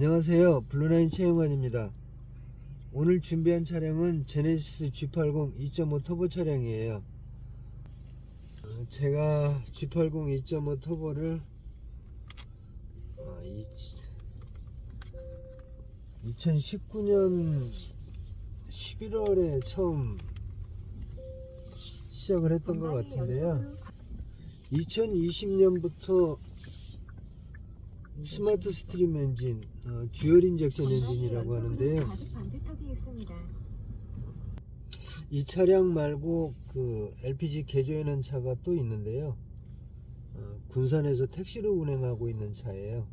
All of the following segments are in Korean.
안녕하세요, 블루라인 최영환입니다. 오늘 준비한 차량은 제네시스 G80 2.5 터보 차량이에요. 제가 G80 2.5 터보를 2019년 11월에 처음 시작을 했던 것 같은데요. 2020년부터 스마트 스트림 엔진, 듀얼 인젝션 엔진이라고 하는데요. 이 차량 말고 그 LPG 개조해놓은 차가 또 있는데요. 군산에서 택시로 운행하고 있는 차예요.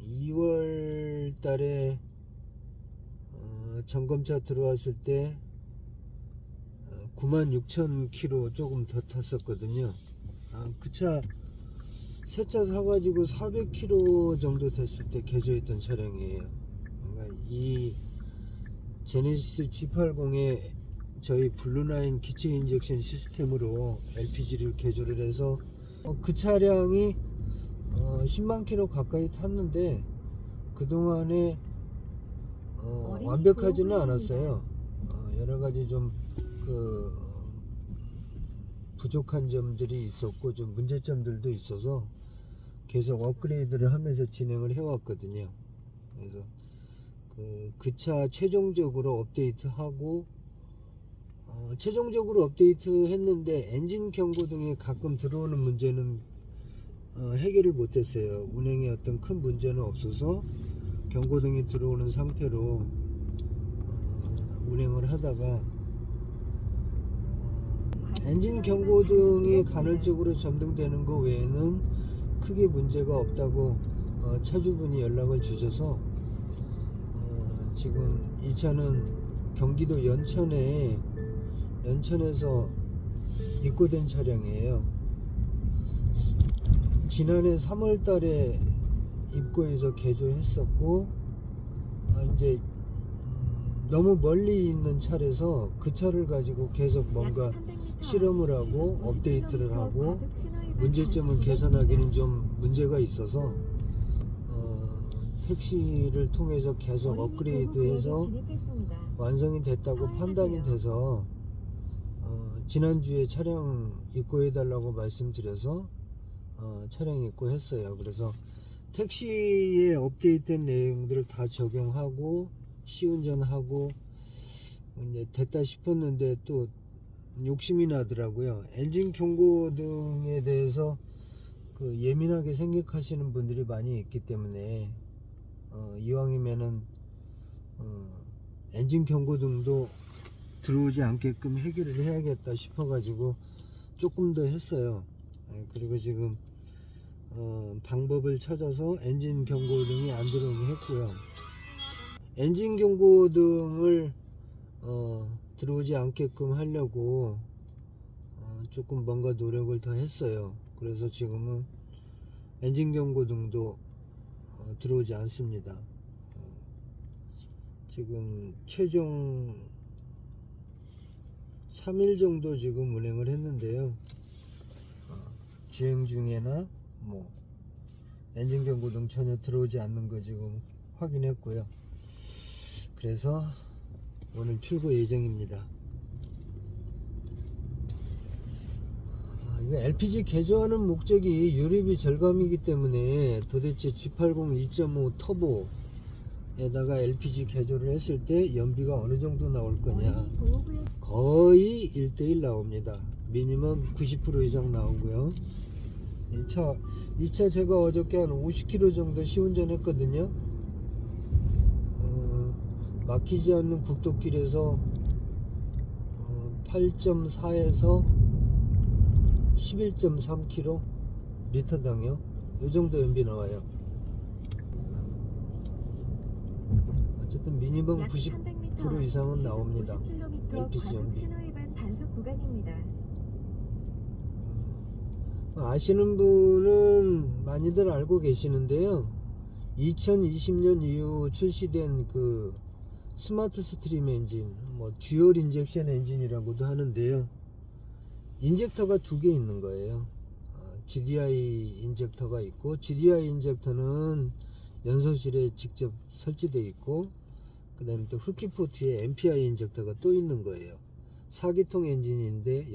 2월 달에 점검차 들어왔을 때 96,000km 조금 더 탔었거든요. 그 차 새 차 사가지고 400km 정도 됐을 때 개조했던 차량이에요. 그러니까 이 제네시스 G80에 저희 블루라인 기체 인젝션 시스템으로 LPG를 개조를 해서 그 차량이 10만 km 가까이 탔는데 그동안에 완벽하지는 않았어요. 여러가지 좀 부족한 점들이 있었고 좀 문제점들도 있어서 계속 업그레이드를 하면서 진행을 해왔거든요. 그래서 그 차 최종적으로 업데이트하고 최종적으로 업데이트 했는데 엔진 경고등에 가끔 들어오는 문제는 해결을 못했어요. 운행에 어떤 큰 문제는 없어서 경고등이 들어오는 상태로 운행을 하다가 엔진 경고등이 간헐적으로 점등되는 것 외에는 크게 문제가 없다고 차주분이 연락을 주셔서 지금 이 차는 경기도 연천에서 입고된 차량이에요. 지난해 3월 달에 입고해서 개조했었고 이제 너무 멀리 있는 차라서 그 차를 가지고 계속 뭔가 실험을 하고 업데이트를 하고 문제점을 개선하기는 좀 문제가 있어서 택시를 통해서 계속 업그레이드해서 완성이 됐다고 판단이 돼서 지난주에 차량 입고해 달라고 말씀드려서 차량 입고했어요. 그래서 택시에 업데이트된 내용들을 다 적용하고 시운전하고 이제 됐다 싶었는데 또 욕심이 나더라고요. 엔진 경고등에 대해서 예민하게 생각하시는 분들이 많이 있기 때문에 이왕이면은 엔진 경고등도 들어오지 않게끔 해결을 해야겠다 싶어가지고 조금 더 했어요. 그리고 지금 방법을 찾아서 엔진 경고등이 안 들어오게 했고요. 엔진 경고등을 들어오지 않게끔 하려고 조금 뭔가 노력을 더 했어요. 그래서 지금은 엔진 경고등도 들어오지 않습니다. 지금 최종 3일 정도 지금 운행을 했는데요. 주행 중에나 뭐 엔진 경고등 전혀 들어오지 않는 거 지금 확인했고요. 그래서 오늘 출고 예정입니다. 이거 LPG 개조하는 목적이 유류비 절감이기 때문에 도대체 G80 2.5 터보에다가 LPG 개조를 했을 때 연비가 어느 정도 나올 거냐, 거의 1:1 나옵니다. 미니멈 90% 이상 나오고요. 이 차 제가 어저께 한 50km 정도 시운전 했거든요. 막히지 않는 국도길에서 8.4에서 11.3km 리터당요. 이 정도 연비 나와요. 어쨌든 미니멈 90% 이상은 나옵니다. LPG 연비. 아시는 분은 많이들 알고 계시는데요. 2020년 이후 출시된 그 스마트 스트림 엔진, 뭐 듀얼 인젝션 엔진이라고도 하는데요. 인젝터가 두 개 있는 거예요. GDI 인젝터가 있고, GDI 인젝터는 연소실에 직접 설치되어 있고, 그 다음에 또 흡기 포트에 MPI 인젝터가 또 있는 거예요. 4기통 엔진인데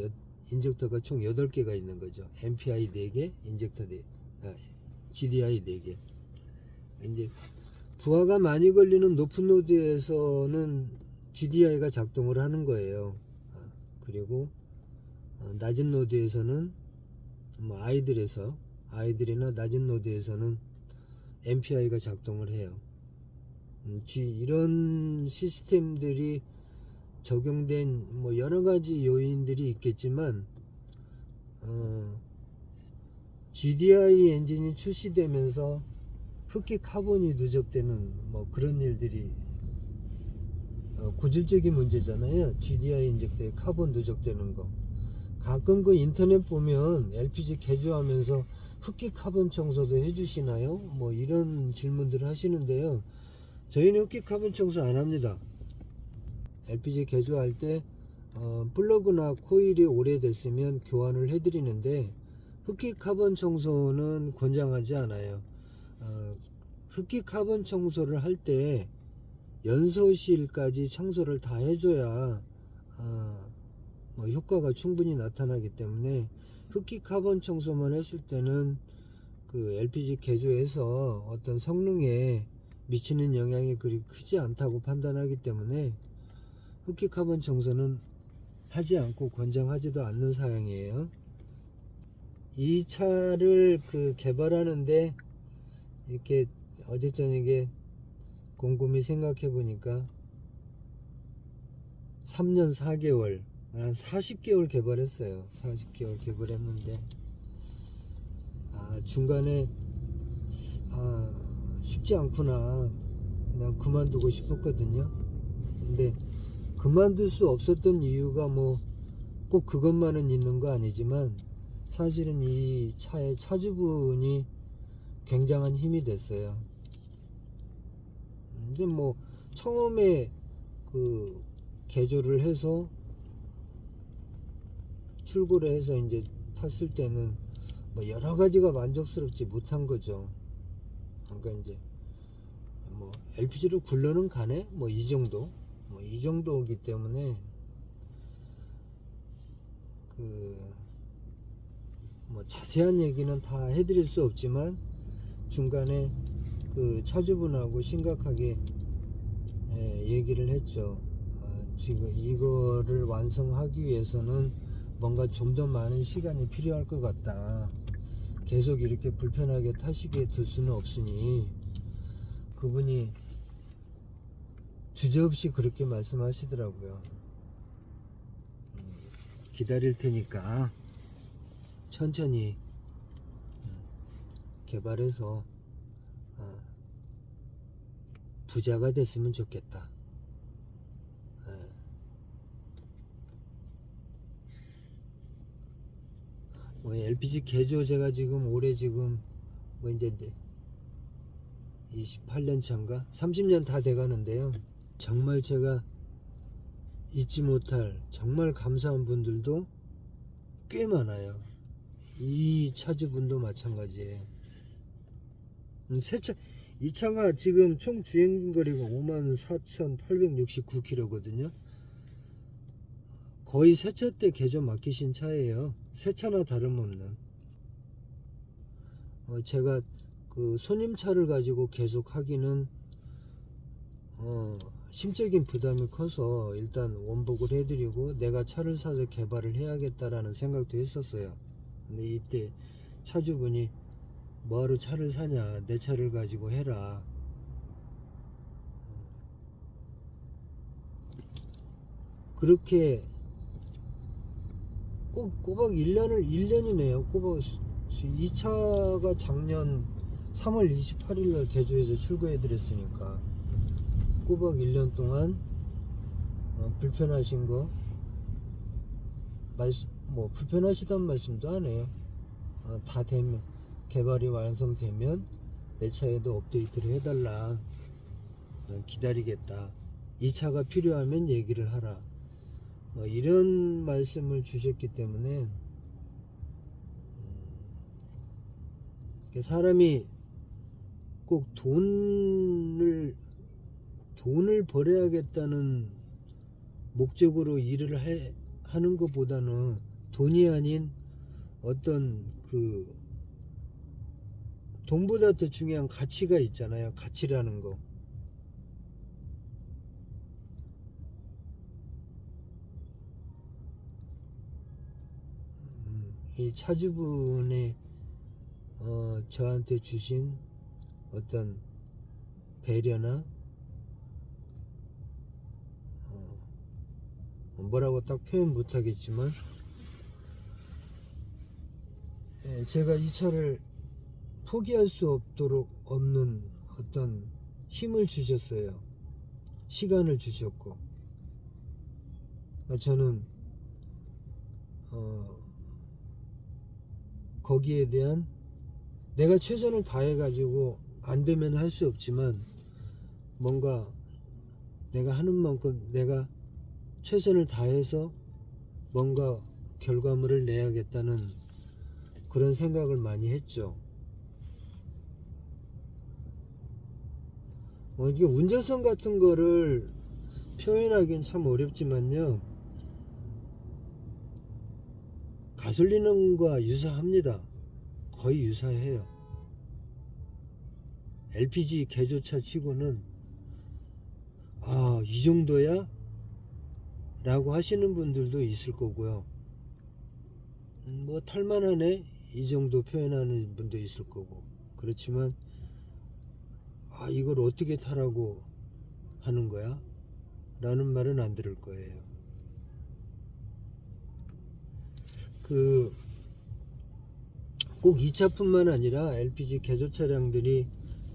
인젝터가 총 8개가 있는 거죠. MPI 4개, 인젝터 4개, GDI 4개. 이제 부하가 많이 걸리는 높은 노드에서는 GDI가 작동을 하는 거예요. 그리고 낮은 노드에서는 뭐 아이들이나 낮은 노드에서는 MPI가 작동을 해요. 이런 시스템들이 적용된 뭐 여러 가지 요인들이 있겠지만, GDI 엔진이 출시되면서 흡기 카본이 누적되는 뭐 그런 일들이 고질적인 문제잖아요. GDI 인젝터에 카본 누적되는 거. 가끔 그 인터넷 보면 LPG 개조하면서 흡기 카본 청소도 해주시나요? 뭐 이런 질문들을 하시는데요. 저희는 흡기 카본 청소 안 합니다. LPG 개조할 때 플러그나 코일이 오래됐으면 교환을 해드리는데, 흡기 카본 청소는 권장하지 않아요. 흡기 카본 청소를 할 때 연소실까지 청소를 다 해줘야 뭐 효과가 충분히 나타나기 때문에, 흡기 카본 청소만 했을 때는 그 LPG 개조에서 어떤 성능에 미치는 영향이 그리 크지 않다고 판단하기 때문에 흡기 카본 청소는 하지 않고 권장하지도 않는 사양이에요. 이 차를 그 개발하는데 이렇게 어제 저녁에 곰곰이 생각해 보니까 3년 4개월, 한 40개월 개발했어요. 40개월 개발했는데, 중간에 쉽지 않구나, 그냥 그만두고 싶었거든요. 근데 그만둘 수 없었던 이유가 뭐 꼭 그것만은 있는 거 아니지만, 사실은 이 차의 차주분이 굉장한 힘이 됐어요. 근데 뭐 처음에 그 개조를 해서 출고를 해서 이제 탔을 때는 뭐 여러 가지가 만족스럽지 못한 거죠. 그러니까 이제 뭐 LPG로 굴러는 가네, 뭐 이 정도, 뭐 이 정도이기 때문에 그 뭐 자세한 얘기는 다 해드릴 수 없지만, 중간에 그 차주분하고 심각하게 얘기를 했죠. 지금 이거를 완성하기 위해서는 뭔가 좀 더 많은 시간이 필요할 것 같다. 계속 이렇게 불편하게 타시게 둘 수는 없으니, 그분이 주저없이 그렇게 말씀하시더라고요. 기다릴 테니까 천천히 개발해서 부자가 됐으면 좋겠다. 뭐 LPG 개조 제가 지금 올해 지금 뭐 이제 28년 차인가 30년 다 돼가는데요. 정말 제가 잊지 못할 정말 감사한 분들도 꽤 많아요. 이 차주분도 마찬가지예요. 이 차가 지금 총 주행거리가 54,869km거든요. 거의 새 차 때 개조 맡기신 차예요. 새 차나 다름없는. 제가 그 손님차를 가지고 계속 하기는 심적인 부담이 커서 일단 원복을 해드리고 내가 차를 사서 개발을 해야겠다라는 생각도 했었어요. 근데 이때 차주분이 뭐하러 차를 사냐, 내 차를 가지고 해라. 그렇게 꼬박 1년이네요. 꼬박 이 차가 작년 3월 28일날 개조해서 출고해드렸으니까 꼬박 1년 동안 불편하신 거 뭐 불편하시단 말씀도 하네요. 다 되면, 개발이 완성되면 내 차에도 업데이트를 해달라. 난 기다리겠다. 이 차가 필요하면 얘기를 하라. 뭐 이런 말씀을 주셨기 때문에 사람이 꼭 돈을 벌어야겠다는 목적으로 일을 하는 것보다는 돈이 아닌 어떤 그 돈보다 더 중요한 가치가 있잖아요. 가치라는 거. 이 차주분의 저한테 주신 어떤 배려나 뭐라고 딱 표현 못하겠지만 제가 이 차를 포기할 수 없도록 없는 어떤 힘을 주셨어요. 시간을 주셨고 저는 거기에 대한 내가 최선을 다해 가지고 안 되면 할 수 없지만 뭔가 내가 하는 만큼 내가 최선을 다해서 뭔가 결과물을 내야겠다는 그런 생각을 많이 했죠. 이게 운전성 같은 거를 표현하기는 참 어렵지만요. 가솔린과 유사합니다. 거의 유사해요. LPG 개조차 치고는 이 정도야? 라고 하시는 분들도 있을 거고요. 뭐 탈만하네? 이 정도 표현하는 분도 있을 거고. 그렇지만 이걸 어떻게 타라고 하는 거야? 라는 말은 안 들을 거예요. 꼭 이 차뿐만 아니라 LPG 개조 차량들이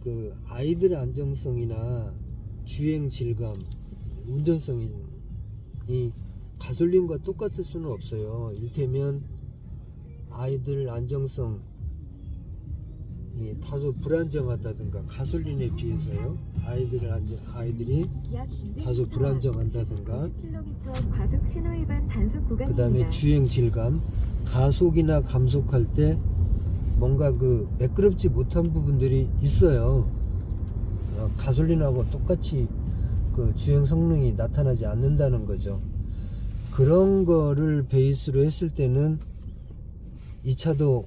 그 아이들 안정성이나 주행 질감, 운전성이 가솔린과 똑같을 수는 없어요. 이를테면 아이들 안정성 다소 불안정하다든가 가솔린에 비해서요. 아이들이 다소 불안정한다든가 그 다음에 주행 질감, 가속이나 감속할 때 뭔가 그 매끄럽지 못한 부분들이 있어요. 가솔린하고 똑같이 그 주행 성능이 나타나지 않는다는 거죠. 그런 거를 베이스로 했을 때는 이 차도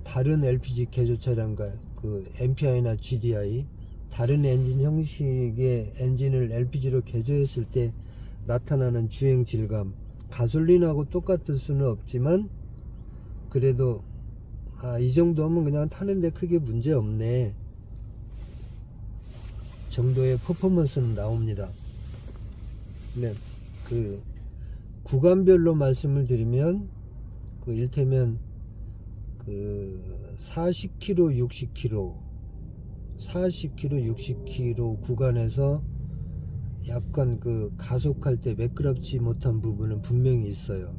다른 LPG 개조 차량과 그 MPI나 GDI 다른 엔진 형식의 엔진을 LPG로 개조했을 때 나타나는 주행 질감, 가솔린하고 똑같을 수는 없지만 그래도 이 정도면 그냥 타는데 크게 문제 없네 정도의 퍼포먼스는 나옵니다. 그 구간별로 말씀을 드리면 일테면 40km, 60km, 40km, 60km 구간에서 약간 가속할 때 매끄럽지 못한 부분은 분명히 있어요.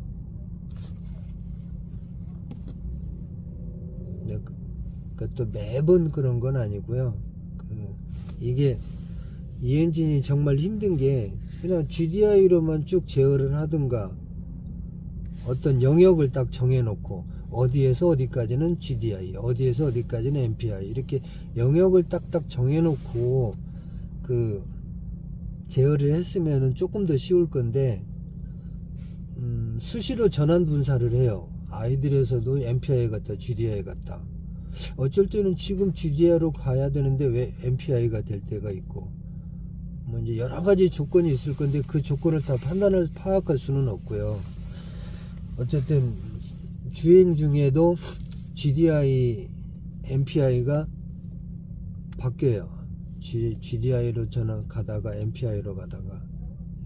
또 매번 그런 건 아니고요. 이게 이 엔진이 정말 힘든 게 그냥 GDI로만 쭉 제어를 하든가 어떤 영역을 딱 정해놓고 어디에서 어디까지는 GDI, 어디에서 어디까지는 MPI 이렇게 영역을 딱딱 정해놓고 제어를 했으면은 조금 더 쉬울 건데 수시로 전환 분사를 해요. 아이들에서도 MPI 같다, GDI 같다. 어쩔 때는 지금 GDI로 가야 되는데 왜 MPI가 될 때가 있고 뭐 이제 여러 가지 조건이 있을 건데 그 조건을 다 파악할 수는 없고요. 어쨌든 주행 중에도 GDI, MPI가 바뀌어요. GDI로 가다가 MPI로 가다가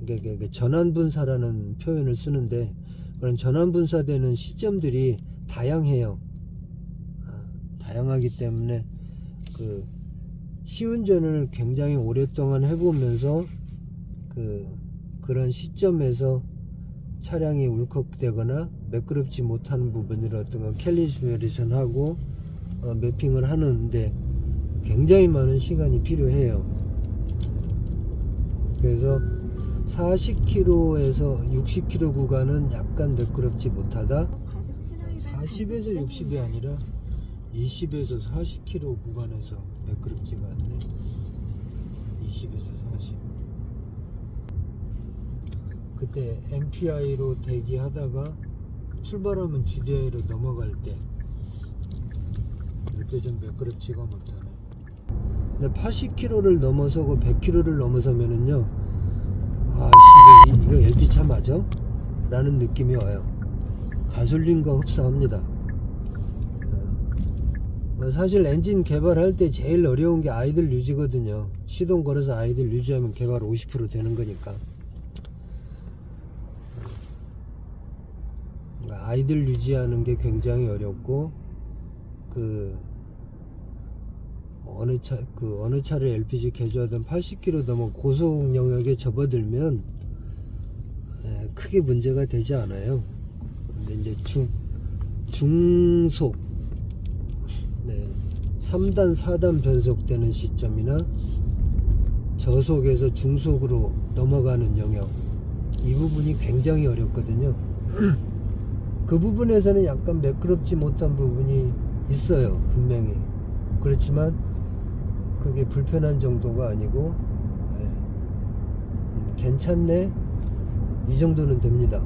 그러니까 전환분사라는 표현을 쓰는데 그런 전환분사되는 시점들이 다양해요. 다양하기 때문에 시운전을 굉장히 오랫동안 해보면서 그런 시점에서 차량이 울컥되거나 매끄럽지 못하는 부분을 어떤 건 캘리브레이션하고 매핑을 하는데 굉장히 많은 시간이 필요해요. 그래서 40km에서 60km 구간은 약간 매끄럽지 못하다. 40에서 60이 아니라 20에서 40km 구간에서 매끄럽지가 않네. 20에서 40. 그때 MPI로 대기하다가 출발하면 GDI로 넘어갈 때 이때 좀 매끄럽지가 못하네. 근데 80km를 넘어서고 100km를 넘어서면은요, 아, 이거 LP차 맞아? 라는 느낌이 와요. 가솔린과 흡사합니다. 사실 엔진 개발할 때 제일 어려운 게 아이들 유지거든요. 시동 걸어서 아이들 유지하면 개발 50% 되는 거니까. 아이들 유지하는 게 굉장히 어렵고, 어느 차를 LPG 개조하든 80km 넘어 고속 영역에 접어들면 크게 문제가 되지 않아요. 근데 이제 중속, 3단 4단 변속되는 시점이나 저속에서 중속으로 넘어가는 영역, 이 부분이 굉장히 어렵거든요. 그 부분에서는 약간 매끄럽지 못한 부분이 있어요, 분명히. 그렇지만 그게 불편한 정도가 아니고, 괜찮네, 이 정도는 됩니다.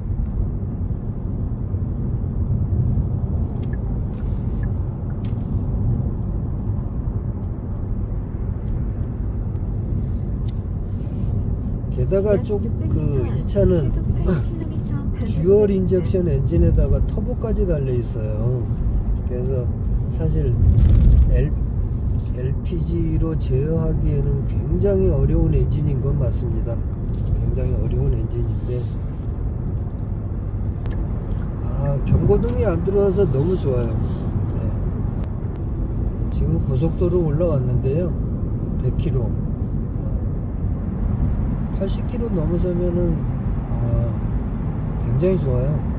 게다가 이 차는 듀얼 인젝션 엔진에다가 터보까지 달려 있어요. 그래서 사실 LPG로 제어하기에는 굉장히 어려운 엔진인 건 맞습니다. 굉장히 어려운 엔진인데, 경고등이 안 들어와서 너무 좋아요. 지금 고속도로 올라왔는데요, 100km 80km 넘어서면은 굉장히 좋아요.